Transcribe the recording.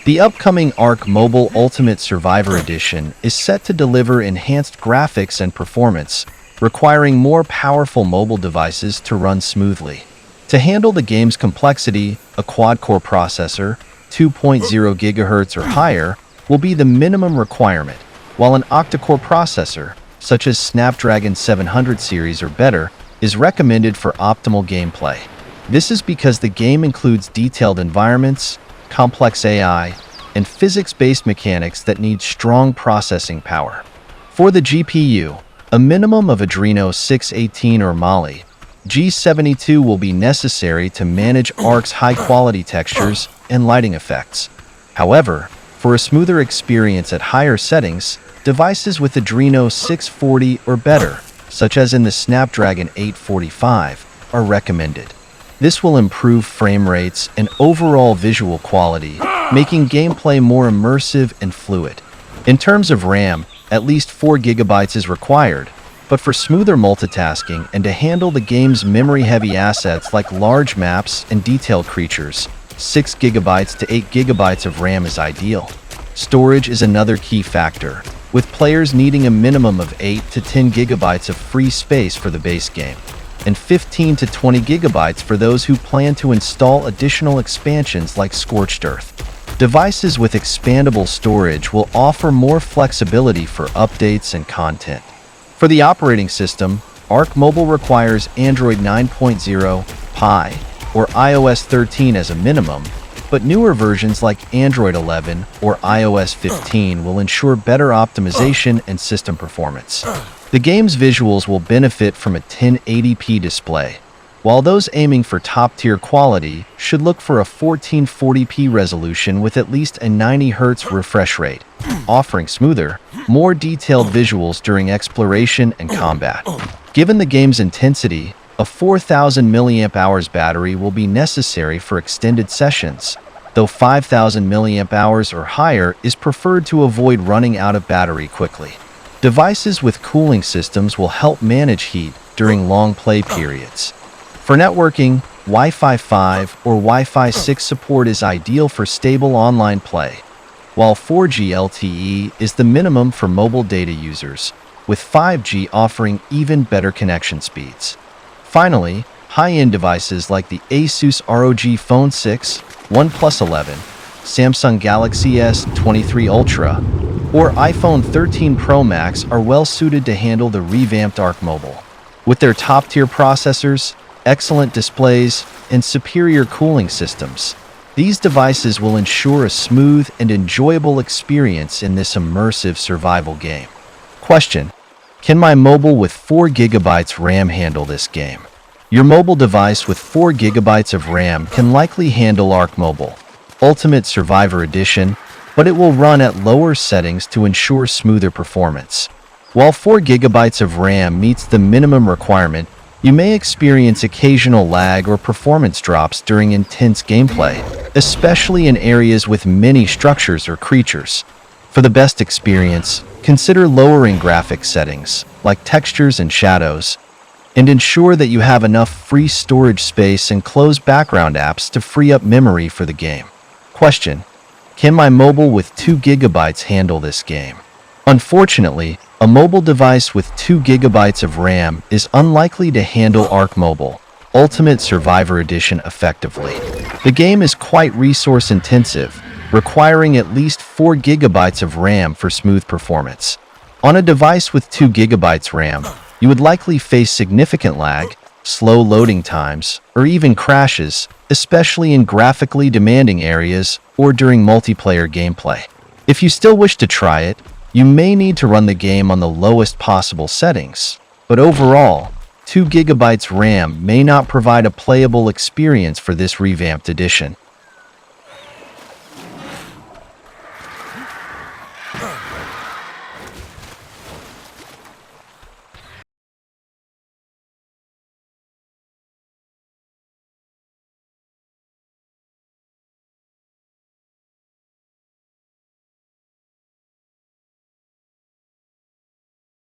The upcoming ARK Mobile Ultimate Survivor Edition is set to deliver enhanced graphics and performance, requiring more powerful mobile devices to run smoothly. To handle the game's complexity, a quad-core processor, 2.0 GHz or higher, will be the minimum requirement, while an octa-core processor, such as Snapdragon 700 series or better, is recommended for optimal gameplay. This is because the game includes detailed environments, complex AI, and physics-based mechanics that need strong processing power. For the GPU, a minimum of Adreno 618 or Mali G72 will be necessary to manage ARK's high-quality textures and lighting effects. However, for a smoother experience at higher settings, devices with Adreno 640 or better, such as in the Snapdragon 845, are recommended. This will improve frame rates and overall visual quality, making gameplay more immersive and fluid. In terms of RAM, at least 4 GB is required, but for smoother multitasking and to handle the game's memory-heavy assets like large maps and detailed creatures, 6 GB to 8 GB of RAM is ideal. Storage is another key factor, with players needing a minimum of 8 to 10 GB of free space for the base game, and 15 to 20 GB for those who plan to install additional expansions like Scorched Earth. Devices with expandable storage will offer more flexibility for updates and content. For the operating system, ARK Mobile requires Android 9.0, Pie, or iOS 13 as a minimum, but newer versions like Android 11 or iOS 15 will ensure better optimization and system performance. The game's visuals will benefit from a 1080p display, while those aiming for top-tier quality should look for a 1440p resolution with at least a 90Hz refresh rate, offering smoother, more detailed visuals during exploration and combat. Given the game's intensity, a 4000 mAh battery will be necessary for extended sessions, though 5000 mAh or higher is preferred to avoid running out of battery quickly. Devices with cooling systems will help manage heat during long play periods. For networking, Wi-Fi 5 or Wi-Fi 6 support is ideal for stable online play, while 4G LTE is the minimum for mobile data users, with 5G offering even better connection speeds. Finally, high-end devices like the Asus ROG Phone 6, OnePlus 11, Samsung Galaxy S23 Ultra, or iPhone 13 Pro Max are well suited to handle the revamped ARK Mobile. With their top-tier processors, excellent displays, and superior cooling systems, these devices will ensure a smooth and enjoyable experience in this immersive survival game. Question: can my mobile with 4 GB RAM handle this game? Your mobile device with 4 GB of RAM can likely handle ARK Mobile Ultimate Survivor Edition, but it will run at lower settings to ensure smoother performance. While 4 GB of RAM meets the minimum requirement, you may experience occasional lag or performance drops during intense gameplay, especially in areas with many structures or creatures. For the best experience, consider lowering graphics settings, like textures and shadows, and ensure that you have enough free storage space and close background apps to free up memory for the game. Question: can my mobile with 2 GB handle this game? Unfortunately, a mobile device with 2 GB of RAM is unlikely to handle ARK Mobile Ultimate Survivor Edition effectively. The game is quite resource-intensive, requiring at least 4 GB of RAM for smooth performance. On a device with 2 GB RAM, you would likely face significant lag, slow loading times, or even crashes, especially in graphically demanding areas or during multiplayer gameplay. If you still wish to try it, you may need to run the game on the lowest possible settings, but overall, 2 GB RAM may not provide a playable experience for this revamped edition.